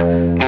Good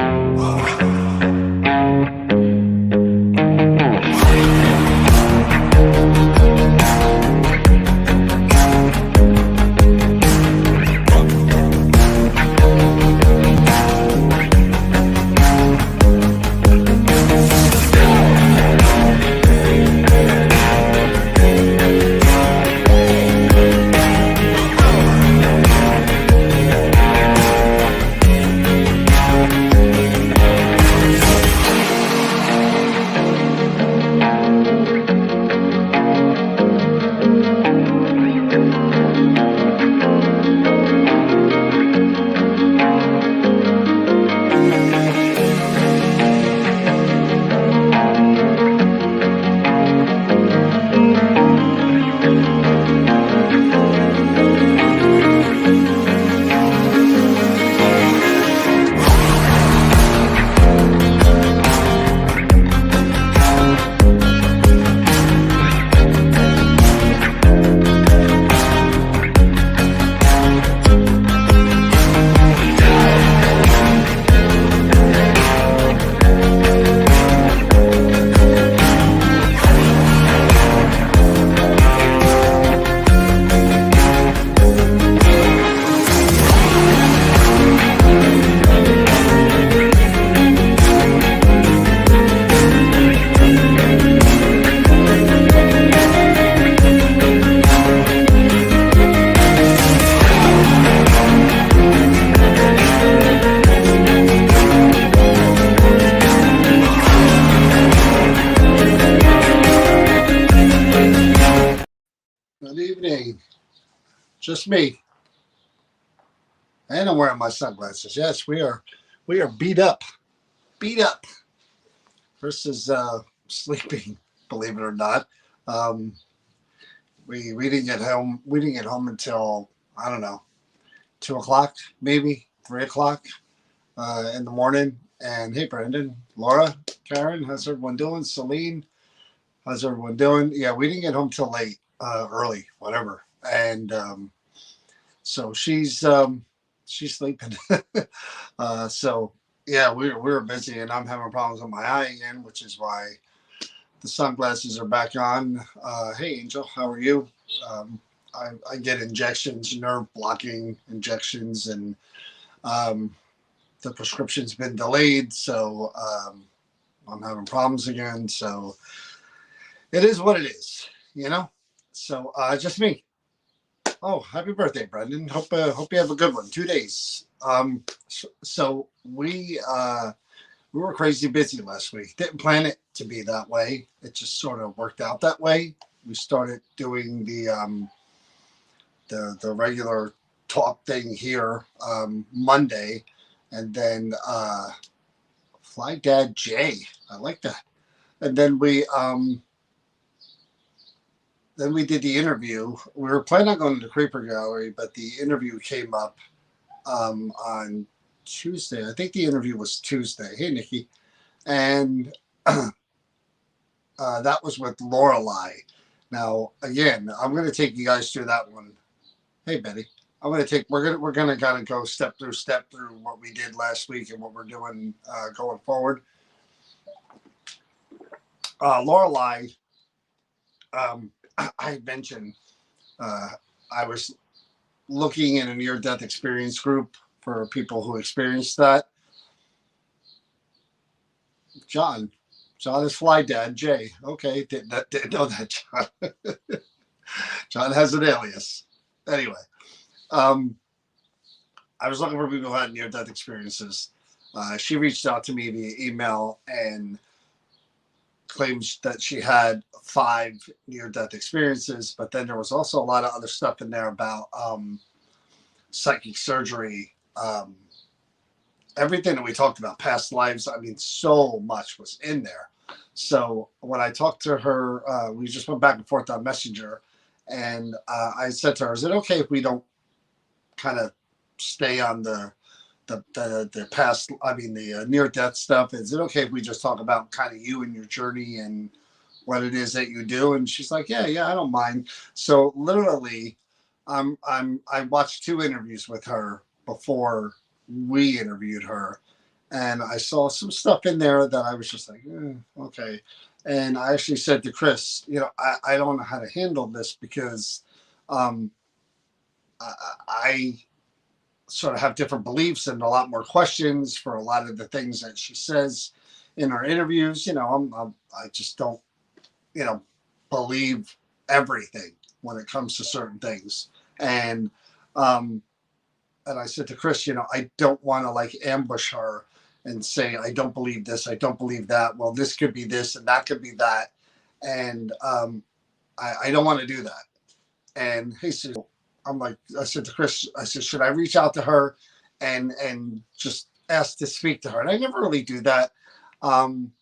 evening. Just me. And I'm wearing my sunglasses. Yes, we are beat up. Beat up versus sleeping, believe it or not. Um, we didn't get home until I don't know, 2 o'clock, maybe 3 o'clock in the morning. And hey Brandon, Laura, Karen, how's everyone doing? Celine, how's everyone doing? Yeah, we didn't get home till late, early, whatever. And so she's sleeping. So yeah, we were busy, and I'm having problems with my eye again, which is why the sunglasses are back on. Hey Angel, how are you? I get injections, nerve blocking injections, and um, the prescription's been delayed, so I'm having problems again. So it is what it is, you know. So just me. Oh, happy birthday, Brendan. Hope you have a good one. 2 days. So we were crazy busy last week. Didn't plan it to be that way. It just sort of worked out that way. We started doing the regular talk thing here Monday, and then Fly Dad J. I like that. And then we did the interview. We were planning on going to the Creeper Gallery, but the interview came up on Tuesday. I think the interview was Tuesday. Hey, Nikki. And that was with Lorelei. Now, again, I'm going to take you guys through that one. Hey, Betty. We're gonna kind of go step through what we did last week and what we're doing going forward. Lorelei, I mentioned I was looking in a near-death experience group for people who experienced that. John is Fly Dad Jay. Okay, didn't know that, John. John has an alias. Anyway, I was looking for people who had near-death experiences. She reached out to me via email and claims that she had 5 near-death experiences, but then there was also a lot of other stuff in there about psychic surgery, everything that we talked about, past lives. I mean, so much was in there. So when I talked to her, we just went back and forth on Messenger, and I said to her, "Is it okay if we don't kind of stay on the past, I mean the near death stuff? Is it okay if we just talk about kind of you and your journey and what it is that you do?" And she's like, yeah, I don't mind. So literally, I watched 2 interviews with her before we interviewed her, and I saw some stuff in there that I was just like, okay. And I actually said to Chris, I don't know how to handle this because um, I sort of have different beliefs and a lot more questions for a lot of the things that she says in her interviews. I just don't, you know, believe everything when it comes to certain things. And um, and I said to Chris, I don't want to like ambush her and say I don't believe this, I don't believe that. Well, this could be this and that could be that, and I don't want to do that. And he said, I'm like, I said to Chris, I said, should I reach out to her and just ask to speak to her? And I never really do that. Um,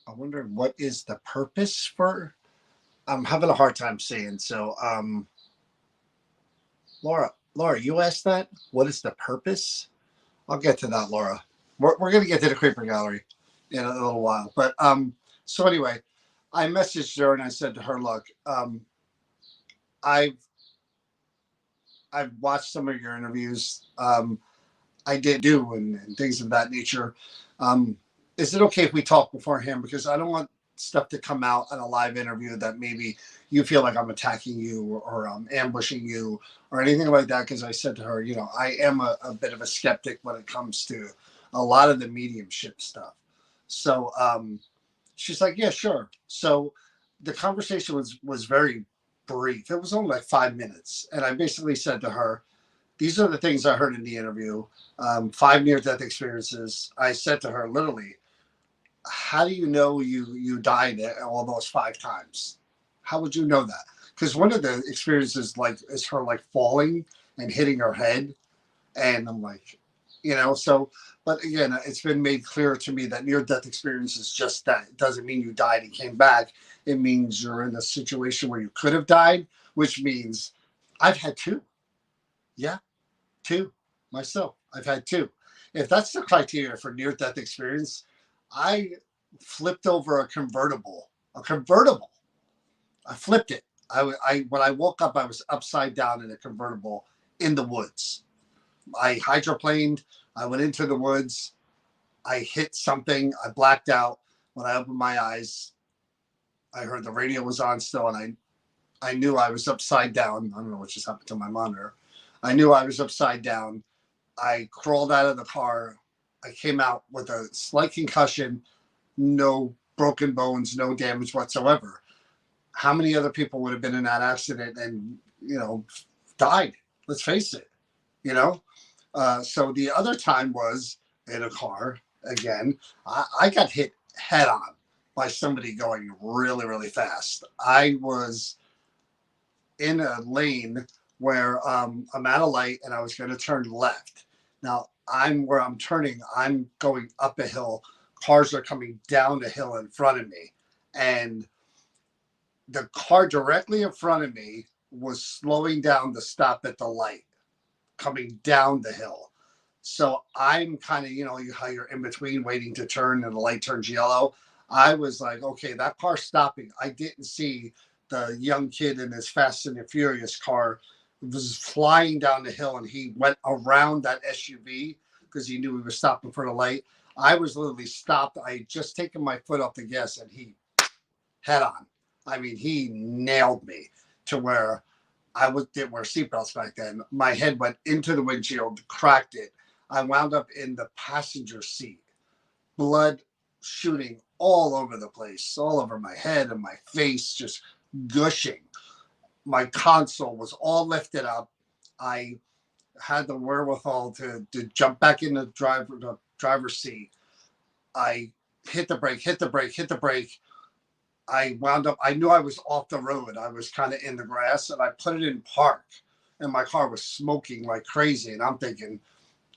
I wonder what is the purpose for. I'm having a hard time saying. So, Laura, you asked that. What is the purpose? I'll get to that, Laura. We're going to get to the creeper gallery in a little while. But so anyway, I messaged her and I said to her, look, I've I've watched some of your interviews. I did do and things of that nature. Um, is it okay if we talk beforehand? Because I don't want stuff to come out in a live interview that maybe you feel like I'm attacking you or ambushing you or anything like that. Because I said to her, I am a bit of a skeptic when it comes to a lot of the mediumship stuff. So she's like, yeah, sure. So the conversation was very brief. It was only like 5 minutes, and I basically said to her, these are the things I heard in the interview. 5 near-death experiences. I said to her, literally, how do you know you died all those 5 times? How would you know that? Because one of the experiences is her like falling and hitting her head, and I'm like, so. But again, it's been made clear to me that near-death experience is just that. It doesn't mean you died and came back. It means you're in a situation where you could have died, which means I've had two. Yeah, two myself. I've had two. If that's the criteria for near death experience, I flipped over a convertible. A convertible. I flipped it. I when I woke up, I was upside down in a convertible in the woods. I hydroplaned. I went into the woods. I hit something. I blacked out. When I opened my eyes, I heard the radio was on still, and I knew I was upside down. I don't know what just happened to my monitor. I knew I was upside down. I crawled out of the car. I came out with a slight concussion, no broken bones, no damage whatsoever. How many other people would have been in that accident and, died? Let's face it, you know? So the other time was in a car again. I got hit head on by somebody going really, really fast. I was in a lane where I'm at a light and I was going to turn left. Now where I'm turning, I'm going up a hill. Cars are coming down the hill in front of me. And the car directly in front of me was slowing down to stop at the light coming down the hill. So I'm kind of, how you're in between waiting to turn and the light turns yellow. I was like, okay, that car's stopping. I didn't see the young kid in his Fast and the Furious car was flying down the hill and he went around that SUV because he knew he was stopping for the light. I was literally stopped. I had just taken my foot off the gas and he head on. I mean, he nailed me to where didn't wear seatbelts back then. My head went into the windshield, cracked it. I wound up in the passenger seat, blood shooting all over the place, all over my head and my face, just gushing. My console was all lifted up. I had the wherewithal to jump back in the driver's seat. I hit the brake, hit the brake, hit the brake. I wound up, I knew I was off the road. I was kind of in the grass and I put it in park and my car was smoking like crazy. And I'm thinking,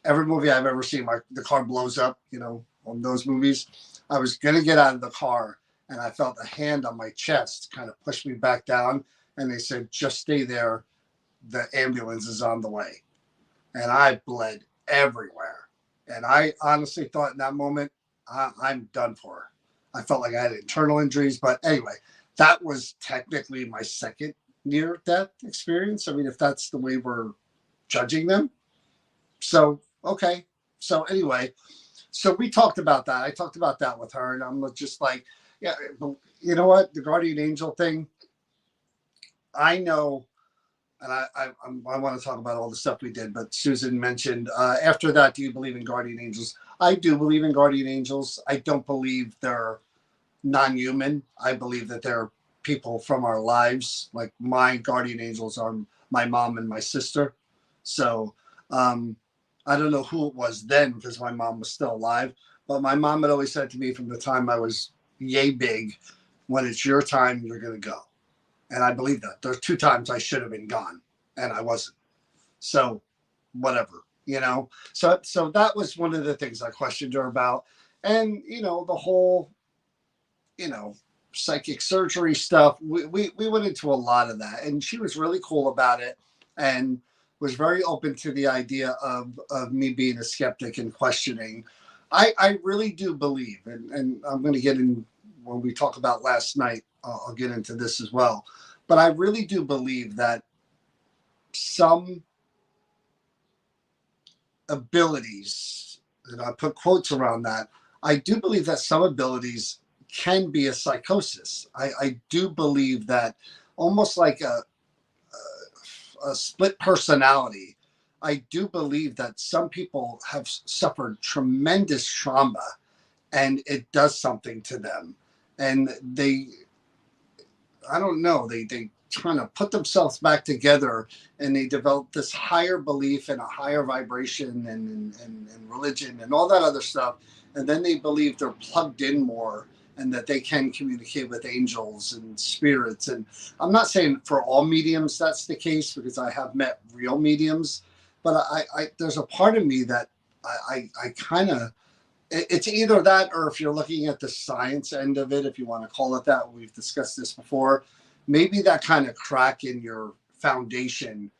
every movie I've ever seen, the car blows up, on those movies. I was going to get out of the car and I felt a hand on my chest kind of push me back down. And they said, just stay there. The ambulance is on the way. And I bled everywhere. And I honestly thought in that moment, I'm done for. I felt like I had internal injuries. But anyway, that was technically my second near death experience. I mean, if that's the way we're judging them. So, okay. So anyway, so we talked about that. I talked about that with her, and I'm just like, yeah, you know what? The guardian angel thing, I know, and I want to talk about all the stuff we did, but Susan mentioned after that, do you believe in guardian angels? I do believe in guardian angels. I don't believe they're non-human. I believe that they're people from our lives. Like my guardian angels are my mom and my sister. So um, I don't know who it was then because my mom was still alive. But my mom had always said to me from the time I was yay big, when it's your time, you're going to go. And I believe that. There's two times I should have been gone and I wasn't. So whatever, you know. So that was one of the things I questioned her about. And, you know, the whole, you know, psychic surgery stuff. We went into a lot of that, and she was really cool about it, and was very open to the idea of me being a skeptic and questioning. I really do believe, and I'm going to get in when we talk about last night. I'll get into this as well, but I really do believe that some abilities, and I put quotes around that. I do believe that some abilities can be a psychosis. I do believe that almost like a split personality. I do believe that some people have suffered tremendous trauma and it does something to them. And I don't know, they trying to put themselves back together and they develop this higher belief and a higher vibration and religion and all that other stuff. And then they believe they're plugged in more and that they can communicate with angels and spirits. And I'm not saying for all mediums that's the case because I have met real mediums, but I there's a part of me that I kind of, it's either that or if you're looking at the science end of it, if you want to call it that, we've discussed this before, maybe that kind of crack in your foundation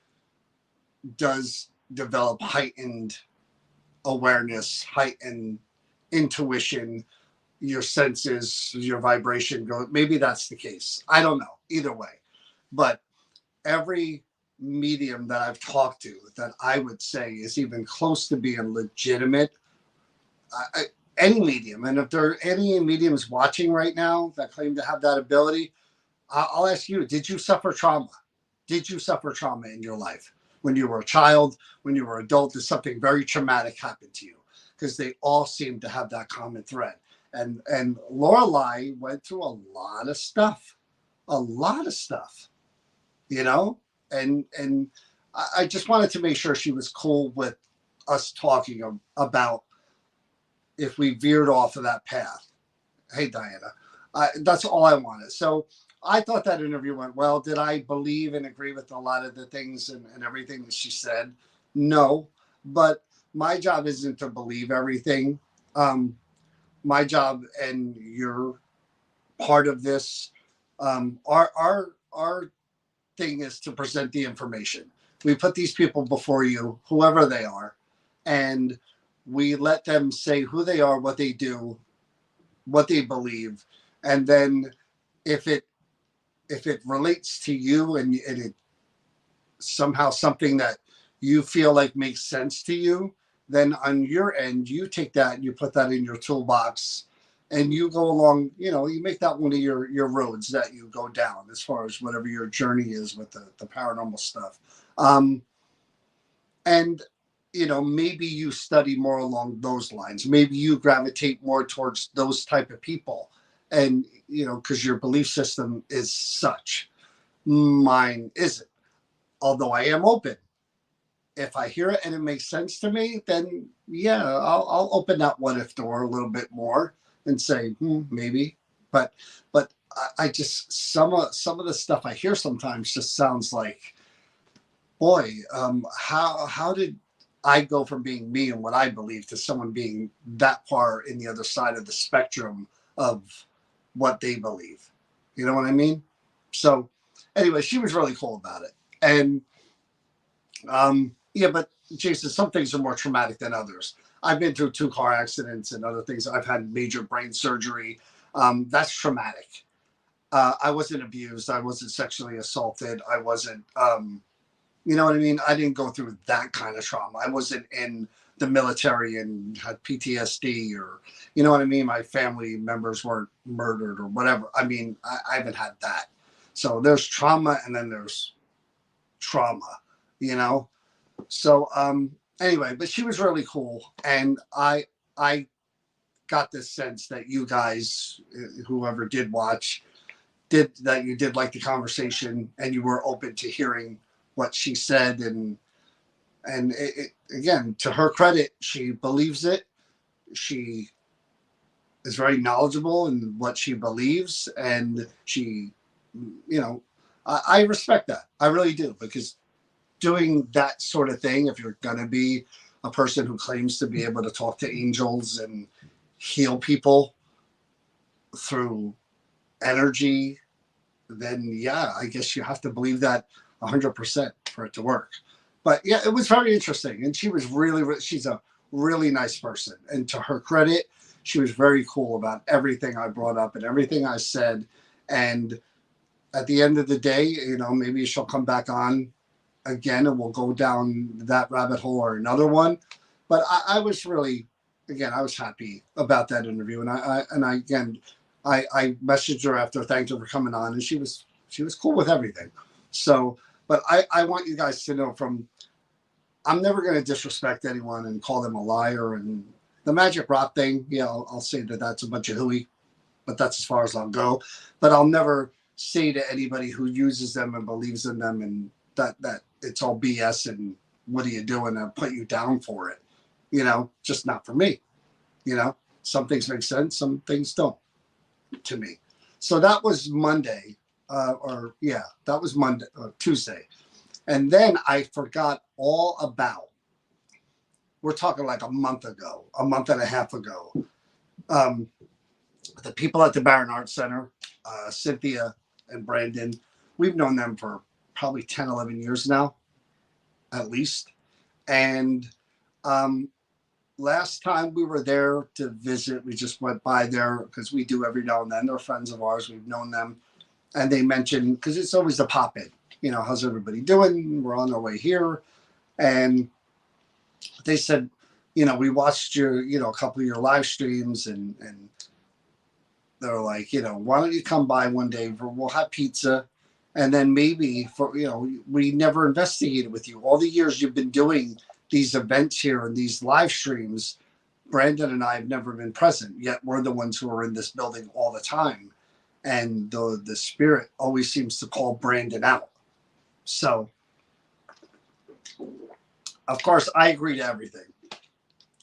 does develop heightened awareness, heightened intuition, your senses, your vibration go. Maybe that's the case. I don't know. Either way. But every medium that I've talked to that I would say is even close to being legitimate, any medium, and if there are any mediums watching right now that claim to have that ability, I'll ask you, did you suffer trauma? Did you suffer trauma in your life? When you were a child, when you were an adult, did something very traumatic happen to you? Because they all seem to have that common thread. And Lorelei went through a lot of stuff, you know? And I just wanted to make sure she was cool with us talking about if we veered off of that path. Hey, Diana, that's all I wanted. So I thought that interview went well. Did I believe and agree with a lot of the things and everything that she said? No, but my job isn't to believe everything. My job, and you're part of this, our thing is to present the information. We put these people before you, whoever they are, and we let them say who they are, what they do, what they believe, and then if it relates to you and it somehow something that you feel like makes sense to you, then on your end you take that and you put that in your toolbox and you go along, you know, you make that one of your roads that you go down as far as whatever your journey is with the paranormal stuff. And you know, maybe you study more along those lines, maybe you gravitate more towards those type of people, and you know, because your belief system is such. Mine isn't, although I am open. If I hear it and it makes sense to me, then yeah, I'll open that what if door a little bit more and say maybe. But I just some of the stuff I hear sometimes just sounds like, boy, how did I go from being me and what I believe to someone being that far in the other side of the spectrum of what they believe? You know what I mean? So anyway, she was really cool about it. And yeah, but Jason, some things are more traumatic than others. I've been through two car accidents and other things. I've had major brain surgery. That's traumatic. I wasn't abused. I wasn't sexually assaulted. I wasn't, you know what I mean? I didn't go through that kind of trauma. I wasn't in the military and had PTSD, or you know what I mean, my family members weren't murdered or whatever. I mean, I haven't had that. So there's trauma and then there's trauma, you know. So anyway, but she was really cool, and I got this sense that you guys, whoever did watch, did that you did like the conversation and you were open to hearing what she said, and again, to her credit, she believes it. She is very knowledgeable in what she believes, and she, you know, I respect that. I really do, because doing that sort of thing, if you're going to be a person who claims to be able to talk to angels and heal people through energy, then yeah, I guess you have to believe that 100% for it to work. But yeah, it was very interesting. And she was she's a really nice person. And to her credit, she was very cool about everything I brought up and everything I said. And at the end of the day, you know, maybe she'll come back on again and we'll go down that rabbit hole or another one. But I was really, again, I was happy about that interview. And I messaged her after, thanked her for coming on, and she was cool with everything. So, but I want you guys to know, I'm never going to disrespect anyone and call them a liar. And the magic rock thing, yeah, I'll say that that's a bunch of hooey, but that's as far as I'll go. But I'll never say to anybody who uses them and believes in them and that it's all BS and what are you doing, and put you down for it. You know, just not for me. You know, some things make sense, some things don't to me. So that was Monday, that was Monday or Tuesday. And then I forgot all about, we're talking like a month and a half ago, um, the people at the Barron Arts Center, Cynthia and Brandon, we've known them for probably 10, 11 years now, at least. And last time we were there to visit, we just went by there because we do every now and then. They're friends of ours. We've known them. And they mentioned, because it's always a pop in, you know, how's everybody doing? We're on our way here. And they said, you know, we watched your, you know, a couple of your live streams, and they're like, you know, why don't you come by one day? We'll have pizza. And then maybe for, you know, we never investigated with you. All the years you've been doing these events here and these live streams, Brandon and I have never been present, yet we're the ones who are in this building all the time. And the spirit always seems to call Brandon out. So, of course, I agree to everything.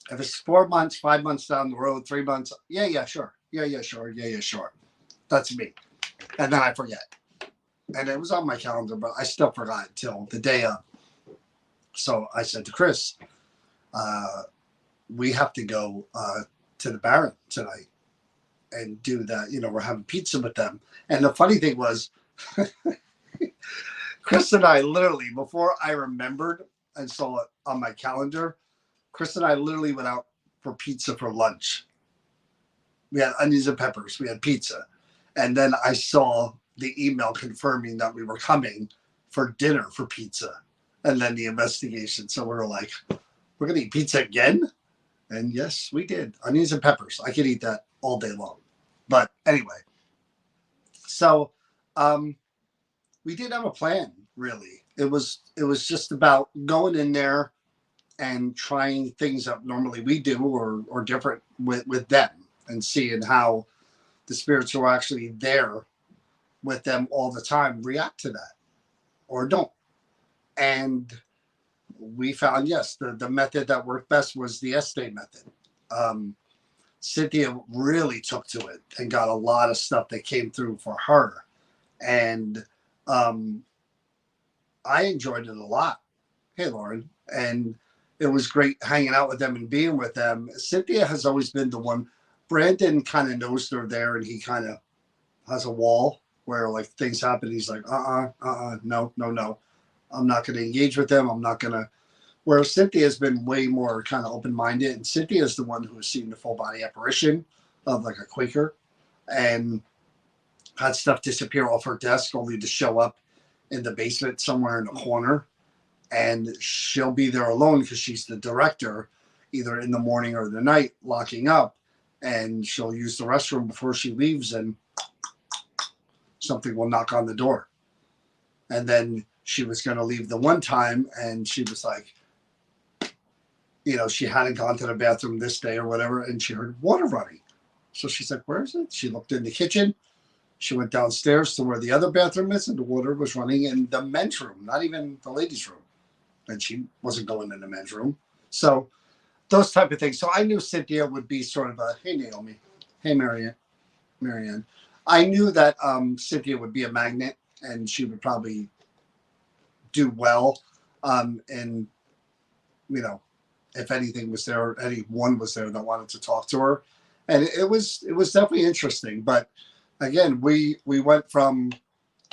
If it's 4 months, 5 months down the road, 3 months, yeah, sure. Yeah, sure. That's me. And then I forget. And it was on my calendar, but I still forgot till the day of. So I said to Chris, we have to go to the Barron tonight and do that. You know, we're having pizza with them. And the funny thing was, Chris and I literally, before I remembered and saw it on my calendar, Chris and I literally went out for pizza for lunch. We had onions and peppers. We had pizza. And then I saw the email confirming that we were coming for dinner for pizza. And then the investigation. So we were like, we're going to eat pizza again? And yes, we did. Onions and peppers. I could eat that all day long. But anyway, so we did have a plan, really. It was just about going in there and trying things that normally we do or different with them, and seeing how the spirits who are actually there with them all the time react to that or don't. And we found, yes, the method that worked best was the Estee method. Cynthia really took to it and got a lot of stuff that came through for her. And I enjoyed it a lot. Hey, Lauren. And it was great hanging out with them and being with them. Cynthia has always been the one. Brandon kind of knows they're there, and he kind of has a wall where like things happen. He's like, no. I'm not going to engage with them. I'm not going to. Where Cynthia has been way more kind of open-minded, and Cynthia is the one who has seen the full body apparition of like a Quaker and had stuff disappear off her desk only to show up in the basement somewhere in the corner. And she'll be there alone because she's the director, either in the morning or the night, locking up, and she'll use the restroom before she leaves, and something will knock on the door. And then she was going to leave the one time, and she was like, she hadn't gone to the bathroom this day or whatever, and she heard water running. So she's like, where is it? She looked in the kitchen. She went downstairs to where the other bathroom is, and the water was running in the men's room, not even the ladies' room. And she wasn't going in the men's room. So those type of things. So I knew Cynthia would be sort of a, hey, Naomi. Hey, Marianne. I knew that Cynthia would be a magnet, and she would probably do well. And, if anything was there, anyone was there that wanted to talk to her. And it was definitely interesting. But again, we went from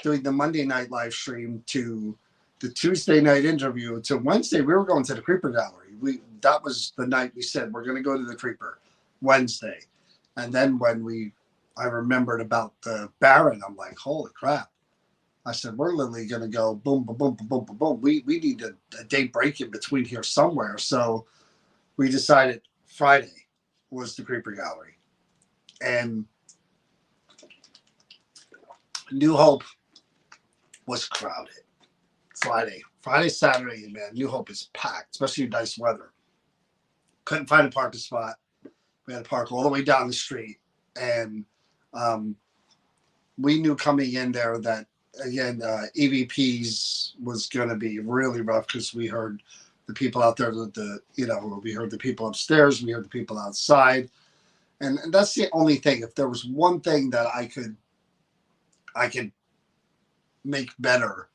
doing the Monday night live stream to the Tuesday night interview to Wednesday. We were going to the Creeper Gallery. That was the night we said we're going to go to the Creeper Wednesday. And then when I remembered about the Baron, I'm like, holy crap. I said, we're literally going to go boom, boom, boom, boom, boom, boom. We need a day break in between here somewhere. So we decided Friday was the Creeper Gallery. And New Hope was crowded. Friday, Saturday, man, New Hope is packed, especially in nice weather. Couldn't find a parking spot. We had to park all the way down the street. And we knew coming in there that, again, EVPs was going to be really rough because we heard the people out there, we heard the people upstairs, we heard the people outside. And that's the only thing. If there was one thing that I could make better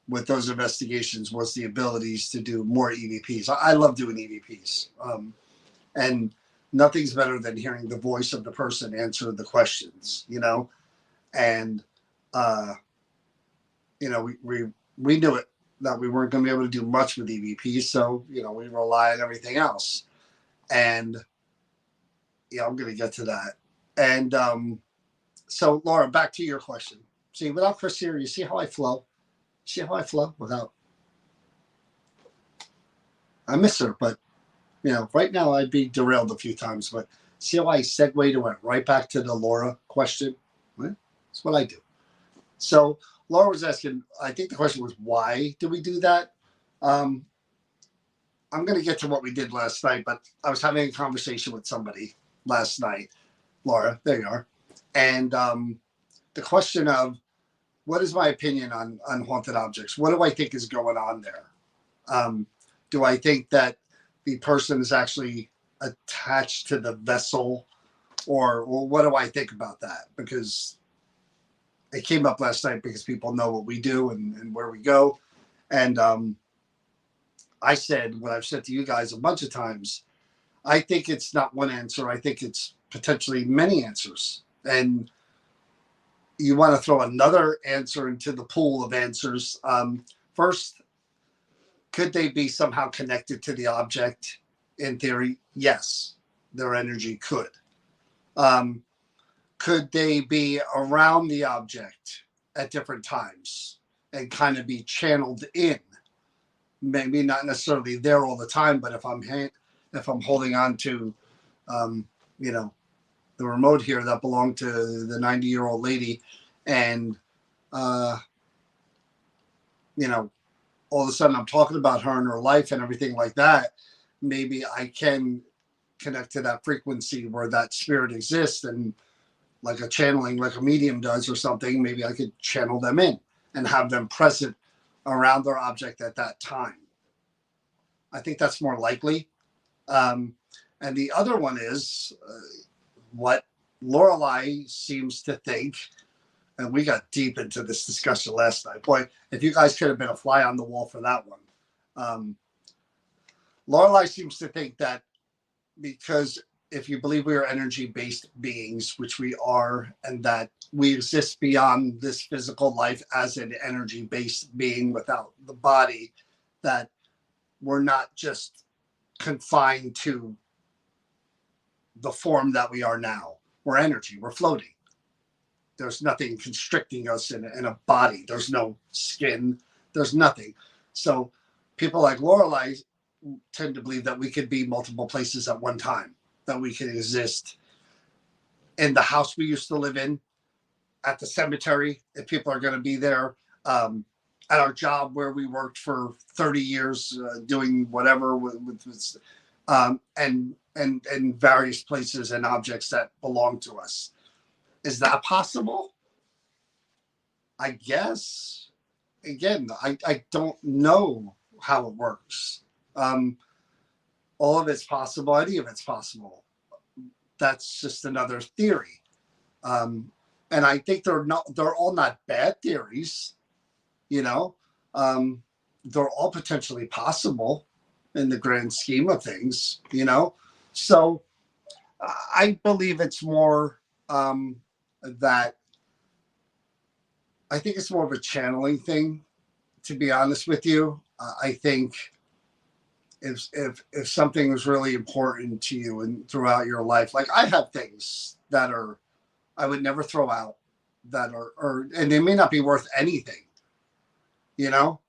with those investigations was the abilities to do more EVPs. I love doing EVPs. And nothing's better than hearing the voice of the person answer the questions, and, we knew it, that we weren't going to be able to do much with EVPs. So, we rely on everything else. And, I'm going to get to that. And so, Laura, back to your question. See, without Chris here, you see how I flow? See how I flow without? I miss her, but, right now I'd be derailed a few times. But see how I segued and went right back to the Laura question? Well, that's what I do. So Laura was asking, I think the question was, why do we do that? I'm going to get to what we did last night, but I was having a conversation with somebody last night. Laura, there you are. And the question of, what is my opinion on haunted objects? What do I think is going on there? Do I think that the person is actually attached to the vessel, or what do I think about that? Because it came up last night because people know what we do and where we go. And I said what I've said to you guys a bunch of times. I think it's not one answer. I think it's potentially many answers. And you want to throw another answer into the pool of answers. First, could they be somehow connected to the object? In theory, yes, their energy could. Could they be around the object at different times and kind of be channeled in? Maybe not necessarily there all the time, but if I'm holding on to, the remote here that belonged to the 90-year-old lady, and all of a sudden I'm talking about her and her life and everything like that, maybe I can connect to that frequency where that spirit exists, and like a channeling, like a medium does or something, maybe I could channel them in and have them present around their object at that time. I think that's more likely. And the other one is what Lorelei seems to think, and we got deep into this discussion last night. Boy, if you guys could have been a fly on the wall for that one. Lorelei seems to think that because if you believe we are energy-based beings, which we are, and that we exist beyond this physical life as an energy-based being without the body, that we're not just confined to the form that we are now. We're energy. We're floating. There's nothing constricting us in a body. There's no skin. There's nothing. So people like Lorelei tend to believe that we could be multiple places at one time, that we could exist in the house we used to live in, at the cemetery, if people are going to be there, at our job where we worked for 30 years, doing whatever with and various places and objects that belong to us. Is that possible? I guess. Again, I don't know how it works. Um, all of it's possible. Any of it's possible. That's just another theory. Um, and I think they're all not bad theories, you know. Um, they're all potentially possible in the grand scheme of things, you know. So I believe it's more that I think it's more of a channeling thing, to be honest with you. I think if something is really important to you and throughout your life, like I have things that are I would never throw out, that are or and they may not be worth anything, you know.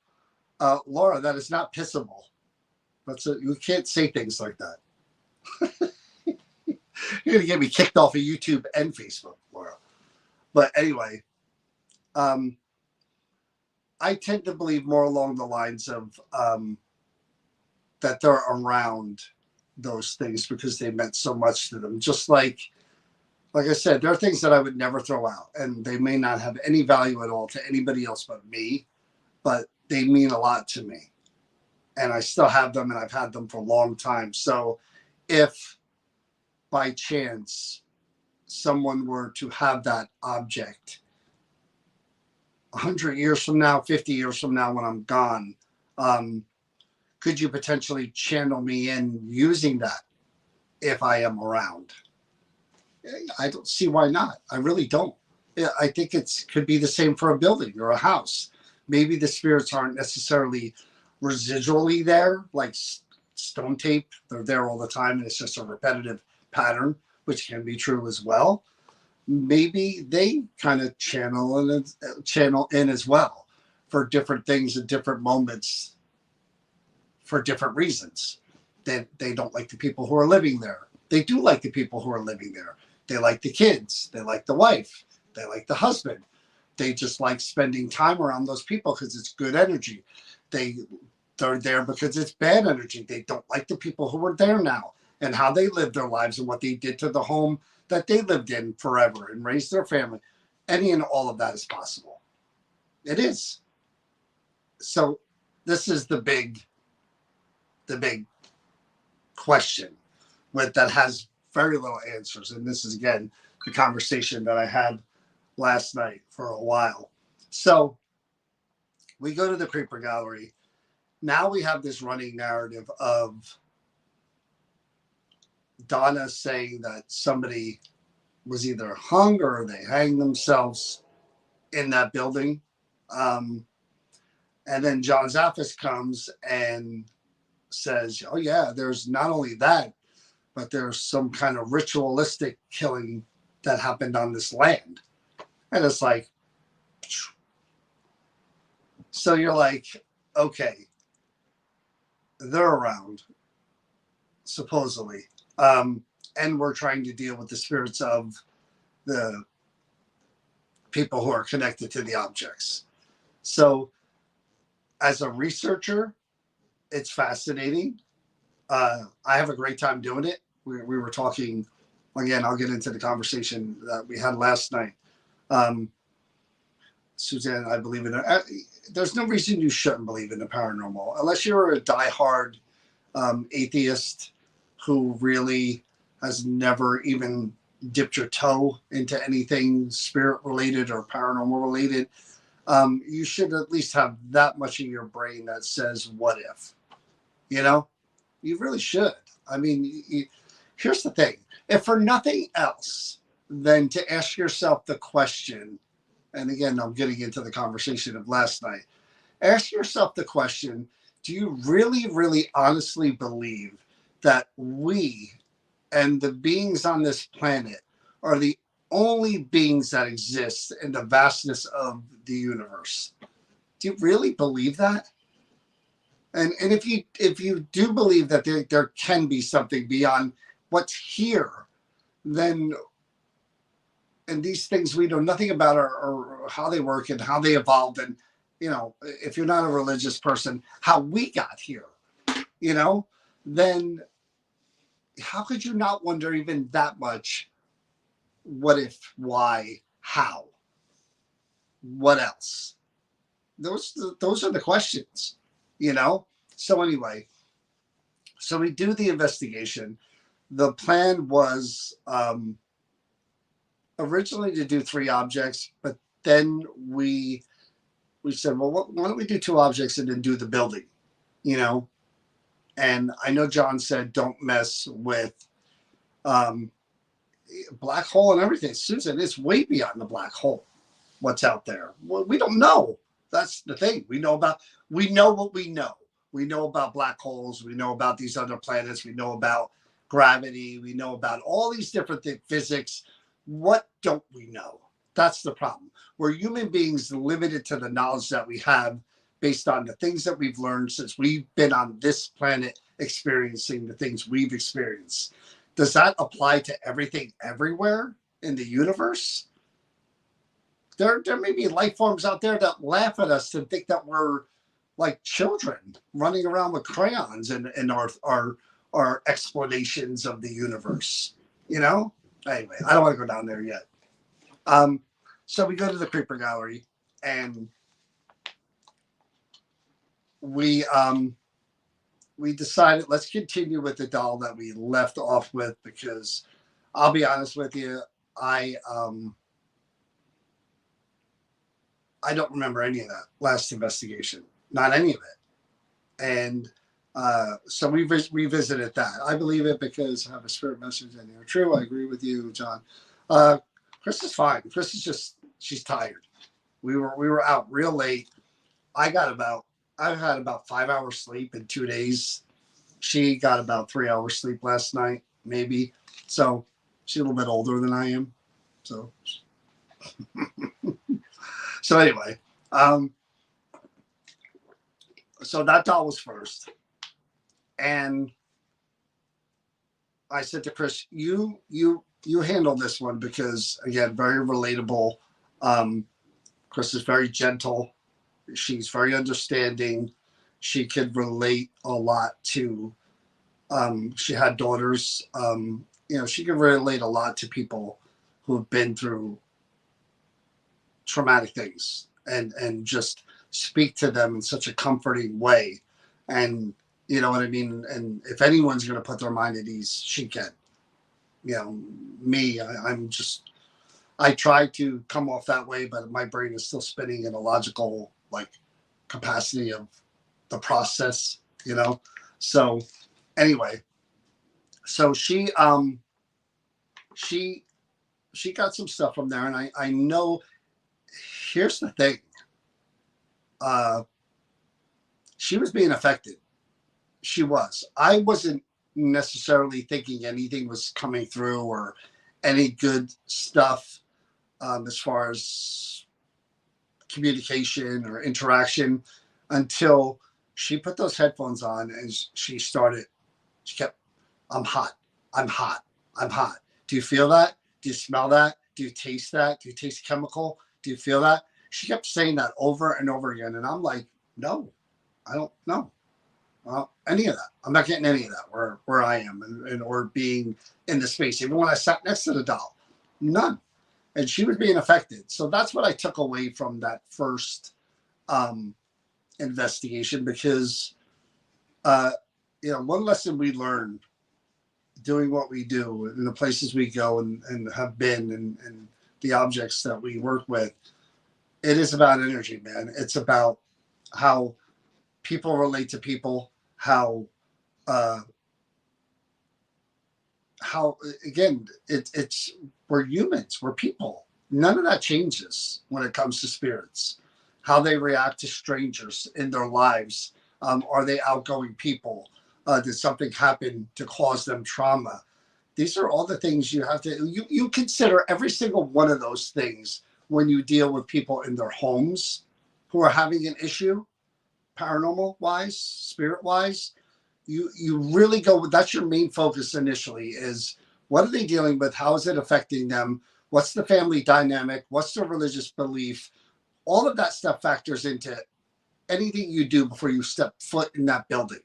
Laura, that is not pissable. You can't say things like that. You're gonna get me kicked off of YouTube and Facebook, Laura. But anyway, um, I tend to believe more along the lines of that they're around those things because they meant so much to them. Just like I said, there are things that I would never throw out, and they may not have any value at all to anybody else but me, but they mean a lot to me. And I still have them, and I've had them for a long time. So if by chance someone were to have that object 100 years from now, 50 years from now, when I'm gone, um, could you potentially channel me in using that if I am around? I don't see why not. I really don't. I think it could be the same for a building or a house. Maybe the spirits aren't necessarily residually there, like stone tape. They're there all the time, and it's just a repetitive pattern, which can be true as well. Maybe they kind of channel in as well for different things at different moments for different reasons. They don't like the people who are living there. They do like the people who are living there. They like the kids. They like the wife. They like the husband. They just like spending time around those people because it's good energy. They're there because it's bad energy. They don't like the people who are there now and how they lived their lives and what they did to the home that they lived in forever and raised their family. Any and all of that is possible. It is. So this is the big question that has very little answers. And this is again the conversation that I had last night for a while. So we go to the Creeper Gallery. Now we have this running narrative of Donna saying that somebody was either hung or they hanged themselves in that building. And then John Zaffis comes and says, oh, yeah, there's not only that, but there's some kind of ritualistic killing that happened on this land. And it's like, so you're like, okay, they're around, supposedly. And we're trying to deal with the spirits of the people who are connected to the objects. So as a researcher, it's fascinating. I have a great time doing it. We were talking, again, I'll get into the conversation that we had last night. Suzanne, I believe in it. There's no reason you shouldn't believe in the paranormal, unless you're a diehard atheist who really has never even dipped your toe into anything spirit related or paranormal related. You should at least have that much in your brain that says, what if? You know, you really should. I mean, here's the thing. If for nothing else than to ask yourself the question, and again, I'm getting into the conversation of last night, ask yourself the question, do you really, really honestly believe that we and the beings on this planet are the only beings that exist in the vastness of the universe? Do you really believe that? And if you do believe that there can be something beyond what's here, then and these things we know nothing about or how they work and how they evolved, and if you're not a religious person, how we got here, then how could you not wonder even that much? What if, why, how, what else? Those are the questions, you know. So anyway, so we do the investigation. The plan was originally to do 3 objects, but then we said, well, why don't we do 2 objects and then do the building, you know? And I know John said don't mess with um, black hole and everything. Susan, it's way beyond the black hole. What's out there? Well, we don't know. That's the thing. We know what we know. We know about black holes. We know about these other planets. We know about gravity. We know about all these different things, physics. What don't we know? That's the problem. We're human beings limited to the knowledge that we have based on the things that we've learned since we've been on this planet experiencing the things we've experienced. Does that apply to everything everywhere in the universe? There may be life forms out there that laugh at us and think that we're like children running around with crayons and our explanations of the universe. Anyway, I don't want to go down there yet. So we go to the creeper gallery and we decided let's continue with the doll that we left off with, because I'll be honest with you, I don't remember any of that last investigation, not any of it. And so we revisited that. I believe it because I have a spirit message in there. True, I agree with you, John. Chris is fine. Chris is just, she's tired. We were out real late. I've had about 5 hours sleep in 2 days. She got about 3 hours sleep last night, maybe. So she's a little bit older than I am. So so anyway, so that doll was first. And I said to Chris, you handle this one, because again, very relatable. Chris is very gentle. She's very understanding. She could relate a lot to, she had daughters. She could relate a lot to people who have been through traumatic things and just speak to them in such a comforting way. And you know what I mean? And if anyone's going to put their mind at ease, she can. Me, I try to come off that way, but my brain is still spinning in a logical capacity of the process, So anyway, so she got some stuff from there, and I know. Here's the thing. She was being affected. She was. I wasn't necessarily thinking anything was coming through or any good stuff as far as communication or interaction until she put those headphones on and she kept, I'm hot, I'm hot, I'm hot. Do you feel that? Do you smell that? Do you taste that? Do you taste chemical? Do you feel that? She kept saying that over and over again. And I'm like, no, I don't know. Any of that. I'm not getting any of that where I am and or being in the space. Even when I sat next to the doll, none. And she was being affected. So that's what I took away from that first investigation, because, one lesson we learned doing what we do in the places we go and have been and the objects that we work with, it is about energy, man. It's about how people relate to people, how again, it's we're humans, we're people. None of that changes when it comes to spirits. How they react to strangers in their lives. Are they outgoing people? Did something happen to cause them trauma? These are all the things you have to, you consider every single one of those things when you deal with people in their homes who are having an issue. paranormal wise, spirit wise, you really go with that's your main focus initially is what are they dealing with? How is it affecting them? What's the family dynamic? What's their religious belief? All of that stuff factors into anything you do before you step foot in that building.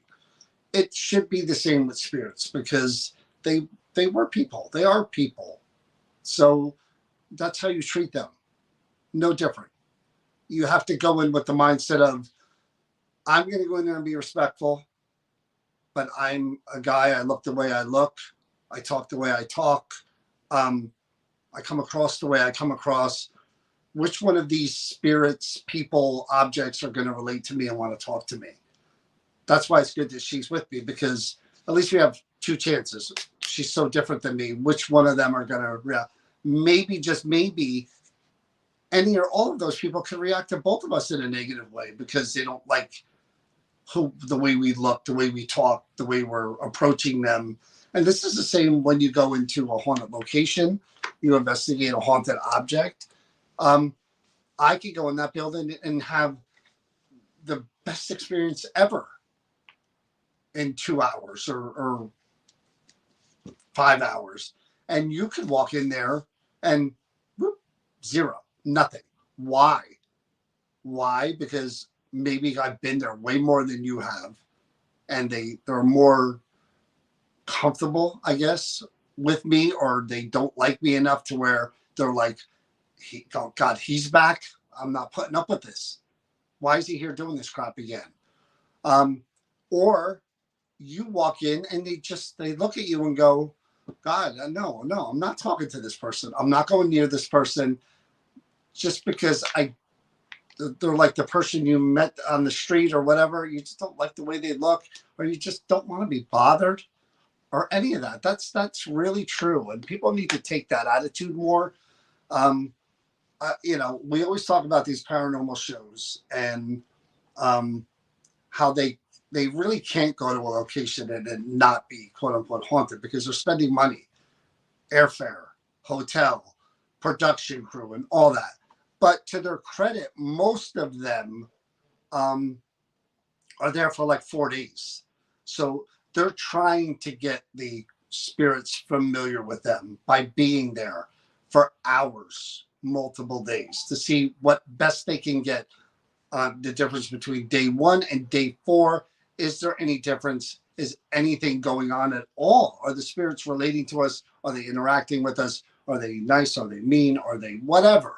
It should be the same with spirits because they were people. They are people. So that's how you treat them. No different. You have to go in with the mindset of I'm going to go in there and be respectful, but I'm a guy. I look the way I look. I talk the way I talk. Um, I come across the way I come across. Which one of these spirits, people, objects are going to relate to me and want to talk to me? That's why it's good that she's with me because at least we have two chances. She's so different than me. Which one of them are going to react? Maybe, just maybe, any or all of those people can react to both of us in a negative way because they don't like the way we look, the way we talk, the way we're approaching them. And this is the same when you go into a haunted location, you investigate a haunted object. I could go in that building and have the best experience ever in 2 hours or 5 hours. And you could walk in there and whoop, zero, nothing. Why? Why? Because maybe I've been there way more than you have. And they're more comfortable, I guess, with me, or they don't like me enough to where they're like, oh God, he's back. I'm not putting up with this. Why is he here doing this crap again? Or you walk in and they look at you and go, God, no, I'm not talking to this person. I'm not going near this person just because they're like the person you met on the street or whatever. You just don't like the way they look, or you just don't want to be bothered, or any of that. That's really true, and people need to take that attitude more. We always talk about these paranormal shows and how they really can't go to a location and not be quote unquote haunted because they're spending money, airfare, hotel, production crew, and all that. But to their credit, most of them are there for like 4 days. So they're trying to get the spirits familiar with them by being there for hours, multiple days to see what best they can get. The difference between day 1 and day 4. Is there any difference? Is anything going on at all? Are the spirits relating to us? Are they interacting with us? Are they nice? Are they mean? Are they whatever?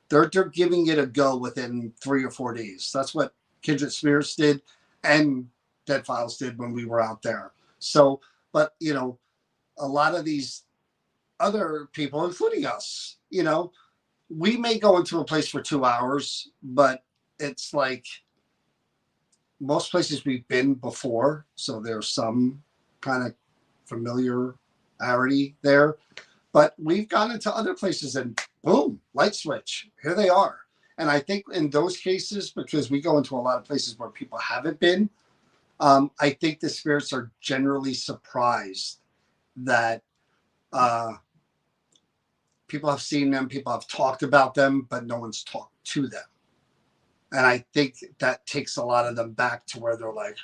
They're giving it a go within 3 or 4 days. That's what Kindred Spirits did and Dead Files did when we were out there. So, but a lot of these other people, including us, we may go into a place for 2 hours, but it's like most places we've been before, so there's some kind of familiarity there. But we've gone into other places and boom, light switch, here they are. And I think in those cases, because we go into a lot of places where people haven't been, I think the spirits are generally surprised that people have seen them, people have talked about them, but no one's talked to them. And I think that takes a lot of them back to where they're like,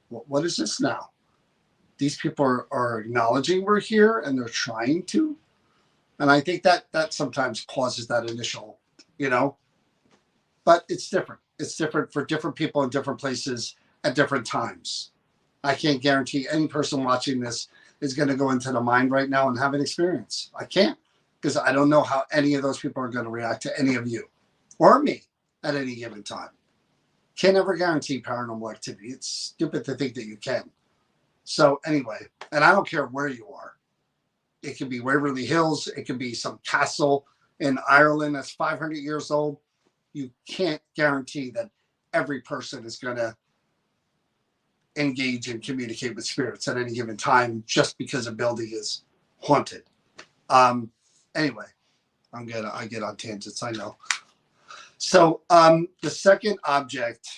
what is this now? These people are acknowledging we're here and they're trying to. And I think that sometimes causes that initial, but it's different. It's different for different people in different places at different times. I can't guarantee any person watching this is going to go into the mind right now and have an experience. I can't, because I don't know how any of those people are going to react to any of you or me at any given time. Can't ever guarantee paranormal activity. It's stupid to think that you can. So anyway, and I don't care where you are. It could be Waverly Hills. It could be some castle in Ireland that's 500 years old. You can't guarantee that every person is going to engage and communicate with spirits at any given time just because a building is haunted. Anyway, I get on tangents, I know. So the second object,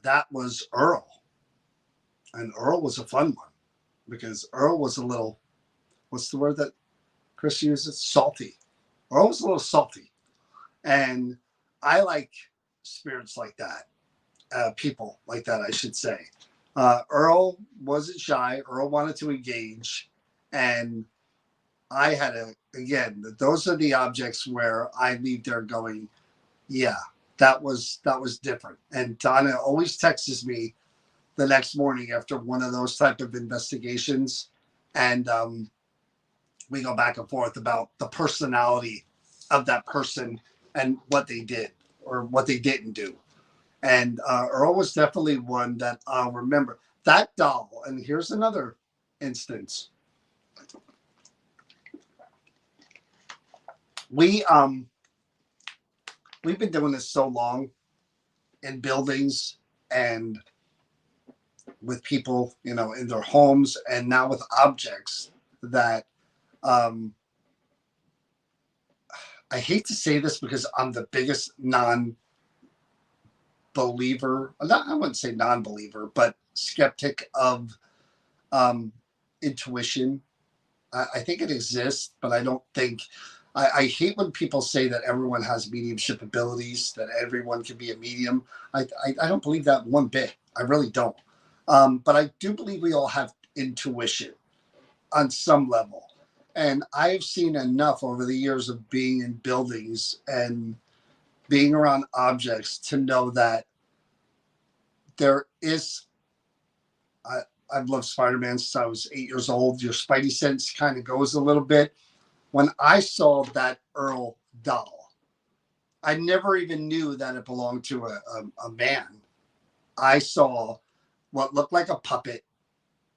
that was Earl. And Earl was a fun one because Earl was a little, what's the word that Chris uses? Salty. Earl was a little salty. And I like spirits like that. people like that, I should say. Earl wasn't shy. Earl wanted to engage, and I had a again. Those are the objects where I leave there going, yeah, that was different. And Donna always texts me the next morning after one of those type of investigations, and we go back and forth about the personality of that person and what they did or what they didn't do. And Earl was definitely one that I'll remember. That doll, and here's another instance. We we've been doing this so long in buildings and with people, in their homes, and now with objects that um, I hate to say this because I'm the biggest non-believer. I wouldn't say non-believer, but skeptic of um, intuition. I think it exists, but I don't think. I hate when people say that everyone has mediumship abilities, that everyone can be a medium. I don't believe that one bit. I really don't. But I do believe we all have intuition on some level. And I've seen enough over the years of being in buildings and being around objects to know that there is. I, I've loved Spider-Man since I was 8 years old. Your Spidey sense kind of goes a little bit. When I saw that Earl doll, I never even knew that it belonged to a man. I saw what looked like a puppet,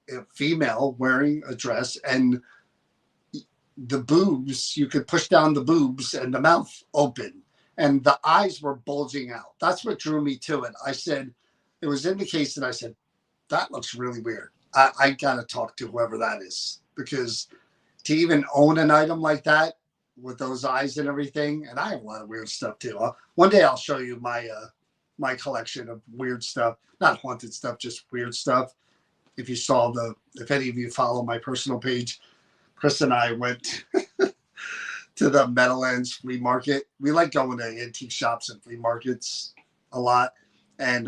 a female wearing a dress, and the boobs, you could push down the boobs and the mouth open, and the eyes were bulging out. That's what drew me to it. I said, it was in the case, and I said, that looks really weird. I got to talk to whoever that is, because to even own an item like that with those eyes and everything, and I have a lot of weird stuff too. One day I'll show you my collection of weird stuff, not haunted stuff, just weird stuff. If any of you follow my personal page, Chris and I went to the Meadowlands flea market. We like going to antique shops and flea markets a lot, and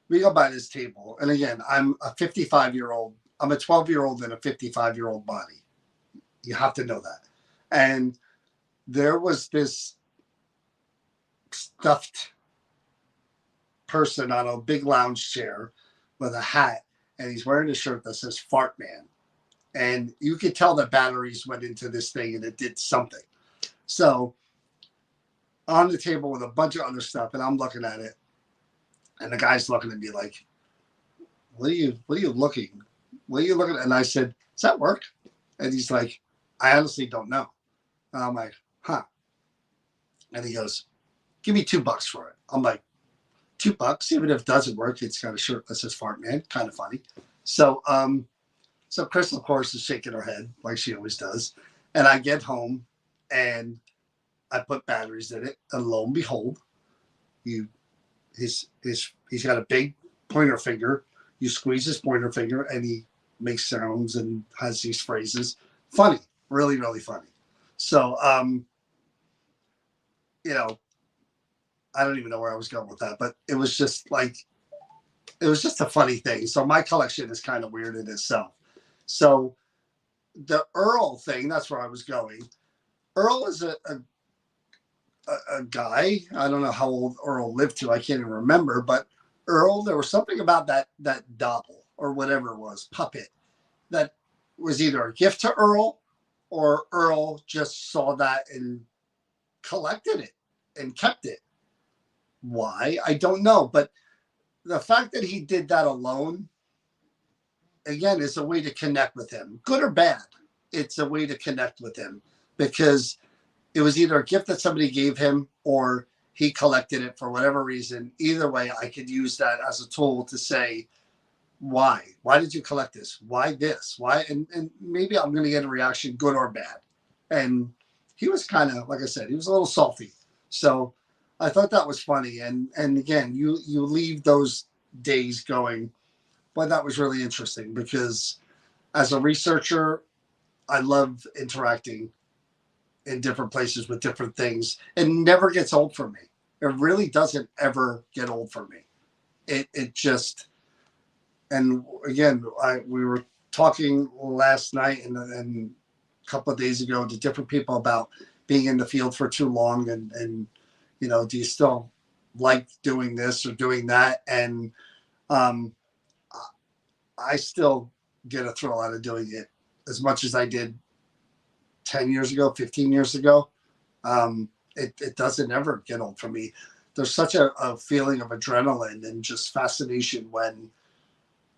we go by this table. And again, I'm a 55-year-old. I'm a 12-year-old in a 55-year-old body. You have to know that. And there was this stuffed person on a big lounge chair with a hat, and he's wearing a shirt that says Fart Man. And you could tell the batteries went into this thing and it did something. So on the table with a bunch of other stuff, and I'm looking at it, and the guy's looking at me like, what are you looking? What are you looking at? And I said, does that work? And he's like, I honestly don't know. And I'm like, huh. And he goes, give me $2 for it. I'm like, $2? Even if it doesn't work, it's got a shirt that says Fart Man. Kind of funny. So Chris, of course, is shaking her head like she always does. And I get home and I put batteries in it. And lo and behold, he's got a big pointer finger. You squeeze his pointer finger and he makes sounds and has these phrases. Funny, really, really funny. So, I don't even know where I was going with that, but it was just a funny thing. So my collection is kind of weird in itself. So the Earl thing, that's where I was going. Earl is a guy. I don't know how old Earl lived to. I can't even remember. But Earl, there was something about that doll or whatever it was, puppet, that was either a gift to Earl or Earl just saw that and collected it and kept it. Why? I don't know. But the fact that he did that alone, again, is a way to connect with him, good or bad. It's a way to connect with him because it was either a gift that somebody gave him or he collected it for whatever reason. Either way, I could use that as a tool to say, why? Why did you collect this? Why this? Why? And maybe I'm going to get a reaction, good or bad. And he was kind of, like I said, he was a little salty. So I thought that was funny. And again, you leave those days going, well, that was really interesting because as a researcher, I love interacting in different places with different things. It never gets old for me. It really doesn't ever get old for me. It just, and again, we were talking last night and a couple of days ago to different people about being in the field for too long, and do you still like doing this or doing that? And um, I still get a thrill out of doing it as much as I did 10 years ago, 15 years ago. It doesn't ever get old for me. There's such a feeling of adrenaline and just fascination when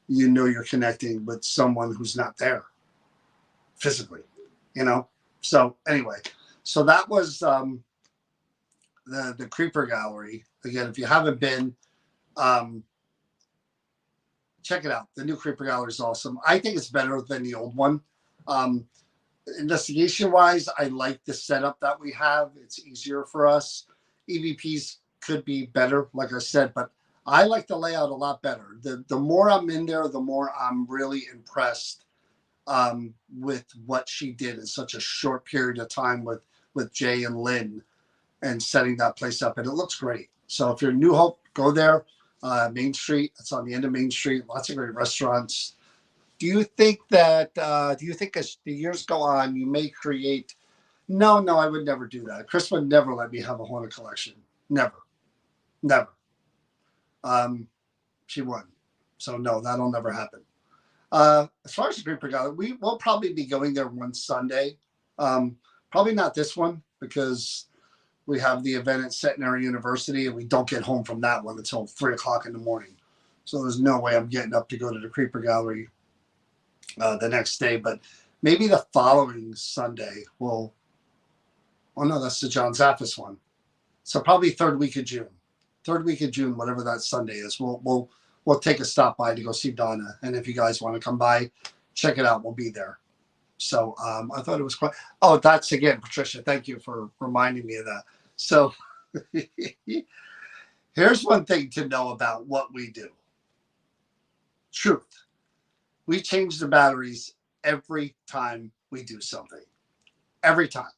you're connecting with someone who's not there physically. So anyway, so that was the Creeper Gallery. Again, if you haven't been, um, check it out. The new Creeper Gallery is awesome. I think it's better than the old one. Um, Investigation wise, I like the setup that we have. It's easier for us. EVPs could be better, like I said, but I like the layout a lot better. The more I'm in there, the more I'm really impressed with what she did in such a short period of time with Jay and Lynn and setting that place up. And it looks great. So if you're in New Hope, go there. Main Street. It's on the end of Main Street. Lots of great restaurants. Do you think as the years go on, you may create? No, I would never do that. Chris would never let me have a haunted collection. Never. Never. She wouldn't. So no, that'll never happen. As far as the Creeper Gallery, we will probably be going there one Sunday. Probably not this one because we have the event at Centenary University and we don't get home from that one until 3:00 in the morning. So there's no way I'm getting up to go to the Creeper Gallery the next day. But maybe the following Sunday oh no, that's the John Zaffis one. So probably third week of June, whatever that Sunday is. We'll take a stop by to go see Donna. And if you guys want to come by, check it out. We'll be there. So I thought it was quite. Oh, that's again, Patricia. Thank you for reminding me of that. So here's one thing to know about what we do. Truth. We change the batteries every time we do something. Every time.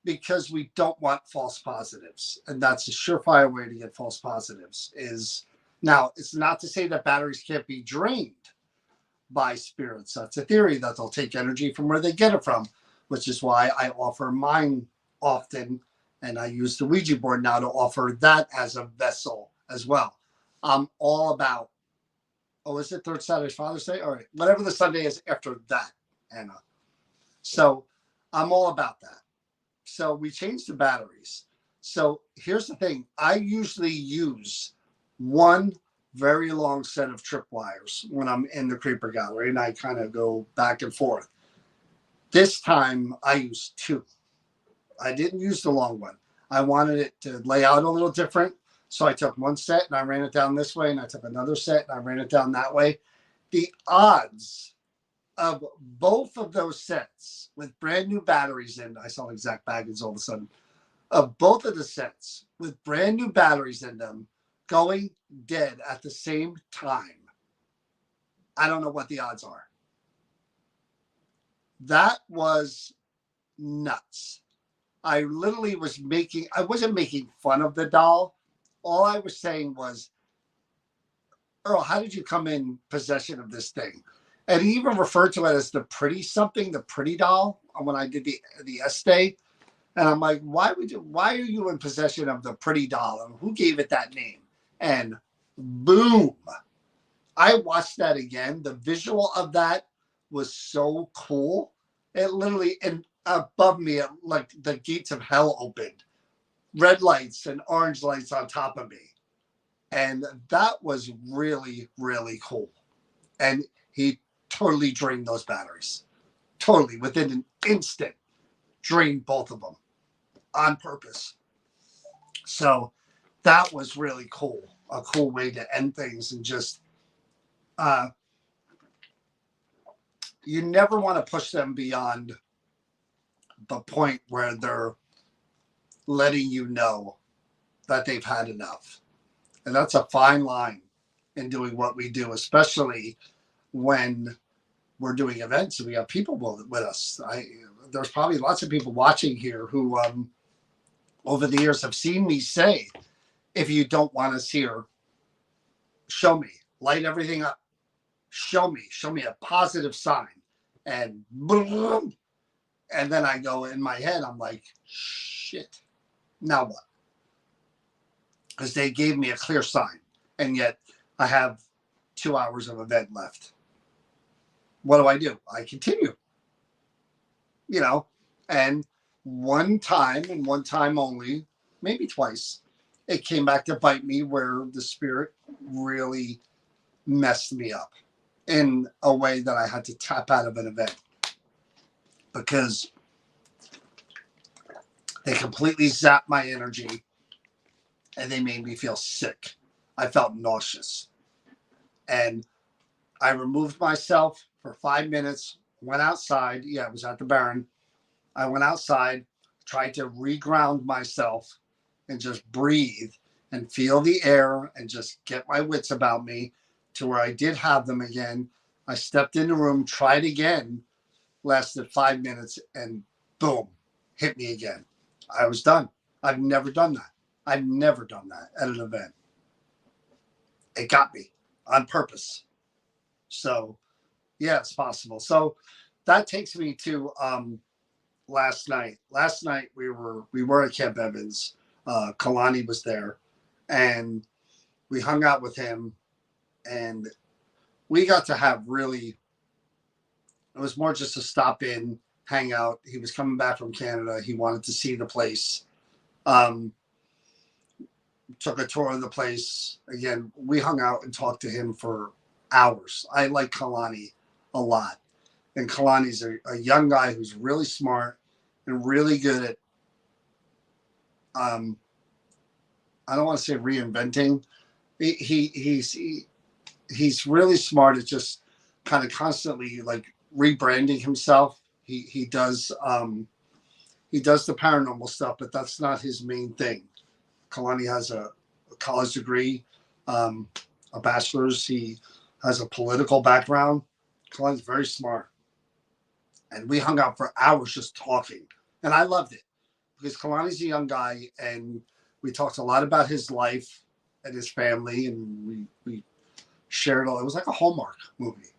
Because we don't want false positives. And that's a surefire way to get false positives. Now, it's not to say that batteries can't be drained by spirits. That's a theory that they'll take energy from where they get it from, which is why I offer mine often. And I use the Ouija board now to offer that as a vessel as well. I'm all about, is it third Saturday, Father's Day? All right, whatever the Sunday is after that, Anna. So I'm all about that. So we changed the batteries. So here's the thing. I usually use one very long set of tripwires when I'm in the Creeper Gallery, and I kind of go back and forth. This time I used two. I didn't use the long one. I wanted it to lay out a little different. So I took one set and I ran it down this way, and I took another set and I ran it down that way. The odds of both of those sets with brand new batteries in, I saw Zach Baggins all of a sudden, of both of the sets with brand new batteries in them going dead at the same time. I don't know what the odds are. That was nuts. I literally I wasn't making fun of the doll. All I was saying was, Earl, how did you come in possession of this thing? And he even referred to it as the pretty doll when I did the Estee. And I'm like, why are you in possession of the pretty doll? And who gave it that name? And boom. I watched that again. The visual of that was so cool. It literally, and above me, like the gates of hell opened. Red lights and orange lights on top of me. And that was really, really cool. And he totally drained those batteries. Totally. Within an instant, drained both of them on purpose. So that was really cool. A cool way to end things. And just, you never want to push them beyond the point where they're letting you know that they've had enough. And that's a fine line in doing what we do, especially when we're doing events and we have people with us. There's probably lots of people watching here who over the years have seen me say, if you don't want us here, show me, light everything up, show me a positive sign. And boom, and then I go in my head, I'm like, shit, now what? Because they gave me a clear sign, and yet I have 2 hours of event left. What do? I continue, you know, and one time and one time only, maybe twice, it came back to bite me where the spirit really messed me up in a way that I had to tap out of an event because they completely zapped my energy and they made me feel sick. I felt nauseous. And I removed myself for 5 minutes, went outside. Yeah, it was at the Baron. I went outside, tried to reground myself and just breathe and feel the air and just get my wits about me to where I did have them again. I stepped in the room, tried again, lasted 5 minutes, and boom, hit me again. I was done. I've never done that. I've never done that at an event. It got me on purpose. So, yeah, it's possible. So that takes me to last night. Last night we were at Camp Evans. Kalani was there, and we hung out with him, and we got to have really. It was more just to stop in, hang out. He was coming back from Canada. He wanted to see the place. Um, Took a tour of the place. Again, we hung out and talked to him for hours. I like Kalani a lot. And Kalani's a young guy who's really smart and really good at, I don't want to say reinventing. He's really smart at just kind of constantly like rebranding himself. He does the paranormal stuff, but that's not his main thing. Kalani has a college degree, a bachelor's. He has a political background. Kalani's very smart. And we hung out for hours just talking. And I loved it because Kalani's a young guy and we talked a lot about his life and his family. And we shared all, it was like a Hallmark movie,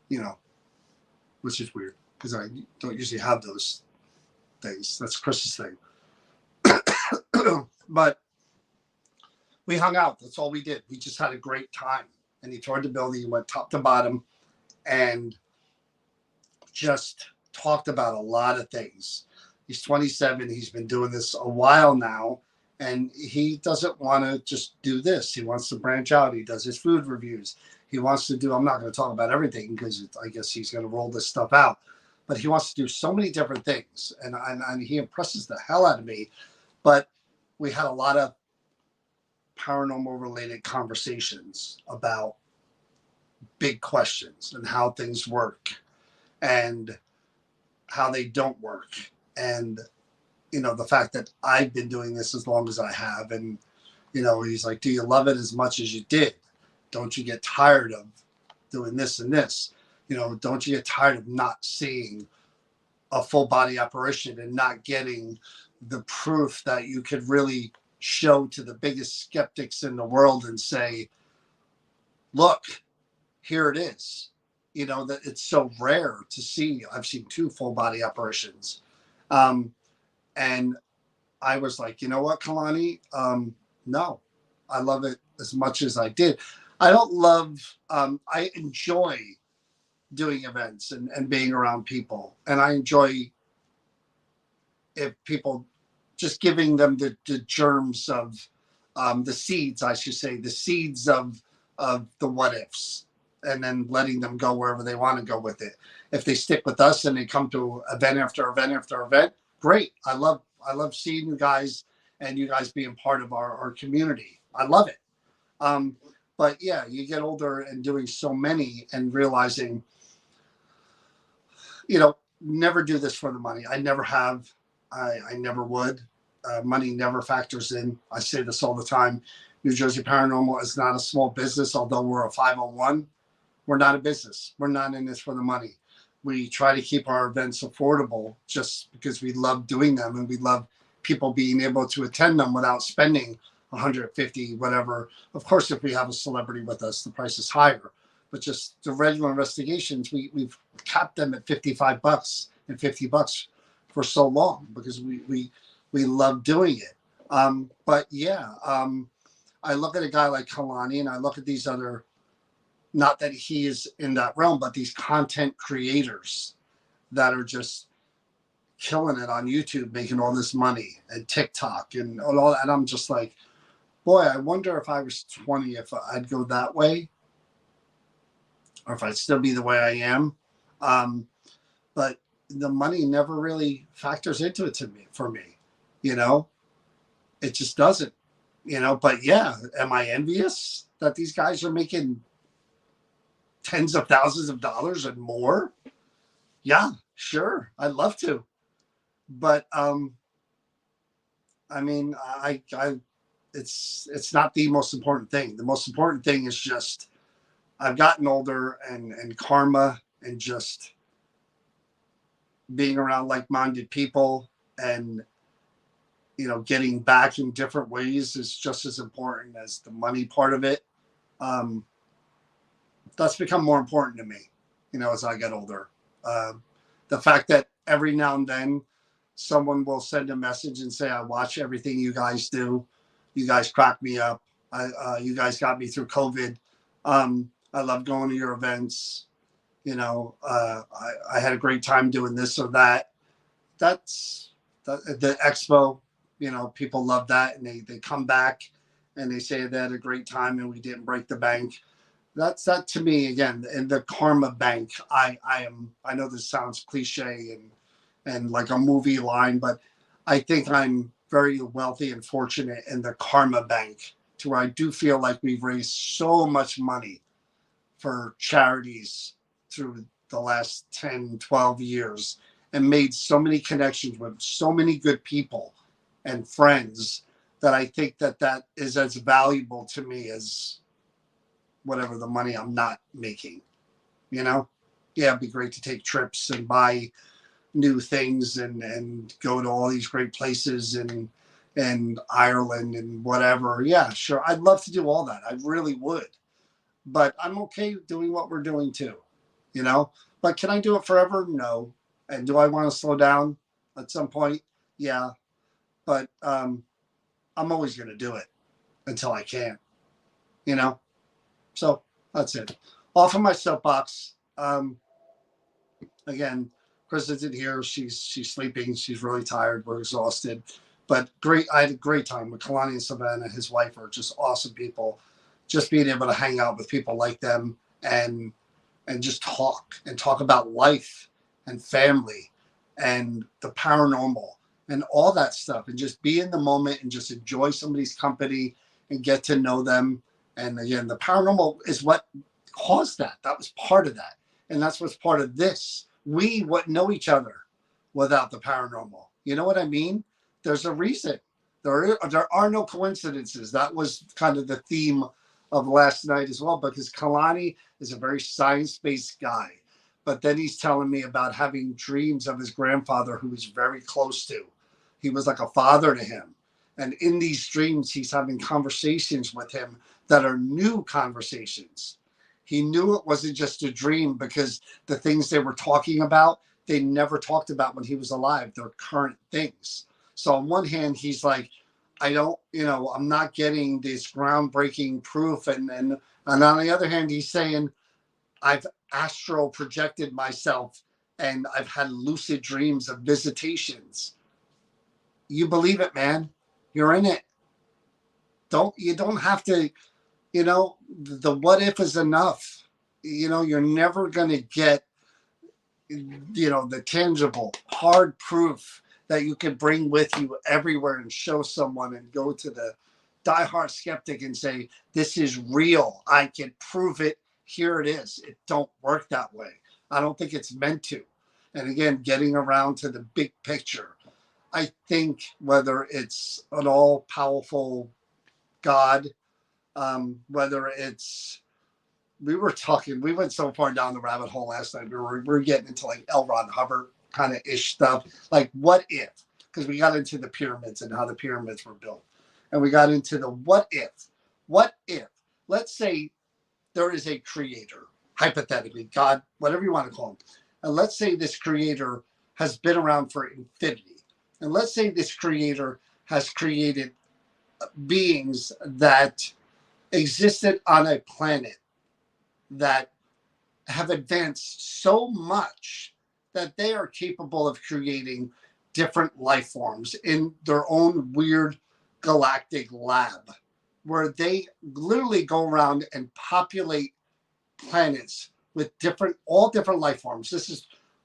you know, which is weird because I don't usually have those things. That's Chris's thing. But we hung out. That's all we did. We just had a great time. And he toured the building. He went top to bottom and just talked about a lot of things. He's 27. He's been doing this a while now. And he doesn't want to just do this. He wants to branch out. He does his food reviews. He wants to do, I'm not going to talk about everything because I guess he's going to roll this stuff out. But he wants to do so many different things. And he impresses the hell out of me. But we had a lot of paranormal related conversations about big questions and how things work and how they don't work. And, you know, the fact that I've been doing this as long as I have. And, you know, he's like, do you love it as much as you did? Don't you get tired of doing this and this? You know, don't you get tired of not seeing a full body apparition and not getting the proof that you could really show to the biggest skeptics in the world and say, look, here it is. You know, that it's so rare to see. I've seen 2 full body apparitions. And I was like, you know what, Kalani? No, I love it as much as I did. I don't love, I enjoy doing events and being around people. And I enjoy if people just giving them the germs of the seeds, I should say, the seeds of the what ifs, and then letting them go wherever they want to go with it. If they stick with us and they come to event after event after event, great. I love seeing you guys and you guys being part of our community. I love it. But yeah, you get older and doing so many and realizing, you know, never do this for the money. I never have. I never would. Money never factors in. I say this all the time. New Jersey Paranormal is not a small business, although we're a 501. We're not a business. We're not in this for the money. we try to keep our events affordable just because we love doing them and we love people being able to attend them without spending 150 whatever. Of course, if we have a celebrity with us, the price is higher. But just the regular investigations, we've capped them at $55 and $50 for so long because we love doing it. But yeah, I look at a guy like Kalani and I look at these other, not that he is in that realm, but these content creators that are just killing it on YouTube, making all this money and TikTok and all that. And I'm just like, boy, I wonder if I was 20, if I'd go that way or if I'd still be the way I am. But the money never really factors into it to me, for me, you know, it just doesn't, but yeah, am I envious that these guys are making tens of thousands of dollars and more? Yeah, sure. I'd love to. But I mean, it's not the most important thing. The most important thing is just I've gotten older and karma and just being around like-minded people and getting back in different ways is just as important as the money part of it. Um, that's become more important to me, as I get older. The fact that every now and then someone will send a message and say, I watch everything you guys do. You guys crack me up. You guys got me through COVID. I love going to your events. I had a great time doing this or that. That's the expo. People love that. And they come back and they say they had a great time and we didn't break the bank. That's that to me again in the karma bank. I know this sounds cliche and like a movie line, but I think I'm very wealthy and fortunate in the karma bank to where I do feel like we've raised so much money for charities through the last 10, 12 years and made so many connections with so many good people and friends that I think that is as valuable to me as whatever the money I'm not making, you know? Yeah, it'd be great to take trips and buy new things and go to all these great places and Ireland and whatever. Yeah, sure. I'd love to do all that. I really would. But I'm okay doing what we're doing too, you know? But can I do it forever? No. And do I want to slow down at some point? Yeah. But I'm always going to do it until I can, you know? So that's it. Off of my soapbox. Again, Chris isn't here. She's sleeping. She's really tired. We're exhausted. But great. I had a great time with Kalani and Savannah. His wife are just awesome people. Just being able to hang out with people like them and just talk about life and family and the paranormal and all that stuff and just be in the moment and just enjoy somebody's company and get to know them. And again, the paranormal is what caused that. That was part of that. And that's what's part of this. We wouldn't know each other without the paranormal. You know what I mean? There's a reason. There are no coincidences. That was kind of the theme of last night as well, because Kalani is a very science-based guy. But then he's telling me about having dreams of his grandfather who he's very close to. He was like a father to him. And in these dreams, he's having conversations with him that are new conversations. He knew it wasn't just a dream because the things they were talking about, they never talked about when he was alive. They're current things. So on one hand, he's like, I don't, I'm not getting this groundbreaking proof. And on the other hand, he's saying, I've astral projected myself and I've had lucid dreams of visitations. You believe it, man. You're in it. You don't have to, the what if is enough. You're never going to get, the tangible, hard proof that you can bring with you everywhere and show someone and go to the diehard skeptic and say, this is real. I can prove it. Here it is. It don't work that way. I don't think it's meant to. And again, getting around to the big picture. I think whether it's an all-powerful God, whether it's, we were talking. We went so far down the rabbit hole last night. We were getting into like L. Ron Hubbard kind of ish stuff. Like, what if? Because we got into the pyramids and how the pyramids were built, and we got into the what if. What if? Let's say there is a creator, hypothetically, God, whatever you want to call him, and let's say this creator has been around for infinity, and let's say this creator has created beings that existed on a planet that have advanced so much that they are capable of creating different life forms in their own weird galactic lab where they literally go around and populate planets with all different life forms.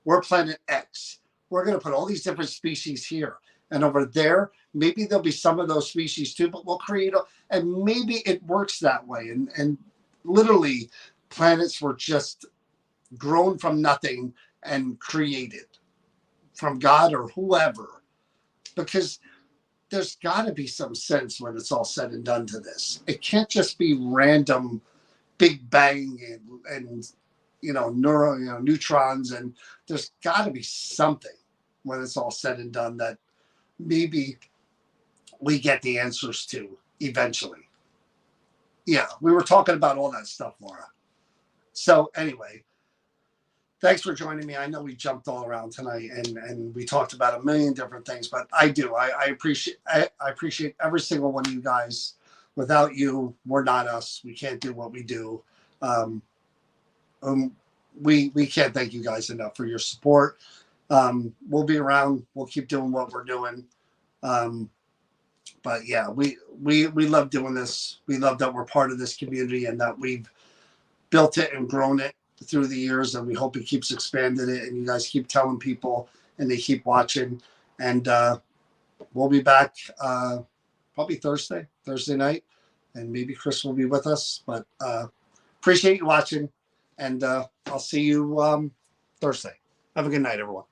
We're planet X. We're going to put all these different species here. And over there, maybe there'll be some of those species too, but we'll and maybe it works that way. And literally, planets were just grown from nothing and created from God or whoever, because there's got to be some sense when it's all said and done to this. It can't just be random Big Bang and neutrons, and there's got to be something when it's all said and done that maybe we get the answers to eventually. Yeah, we were talking about all that stuff, Laura. So anyway, thanks for joining me. I know we jumped all around tonight and we talked about a million different things, but I appreciate every single one of you guys. Without you, we're not us. We can't do what we do. We can't thank you guys enough for your support. We'll be around. We'll keep doing what we're doing. But yeah, we love doing this. We love that we're part of this community and that we've built it and grown it through the years, and we hope it keeps expanding it, and you guys keep telling people and they keep watching. And we'll be back probably Thursday night, and maybe Chris will be with us. But appreciate you watching, and I'll see you Thursday. Have a good night, everyone.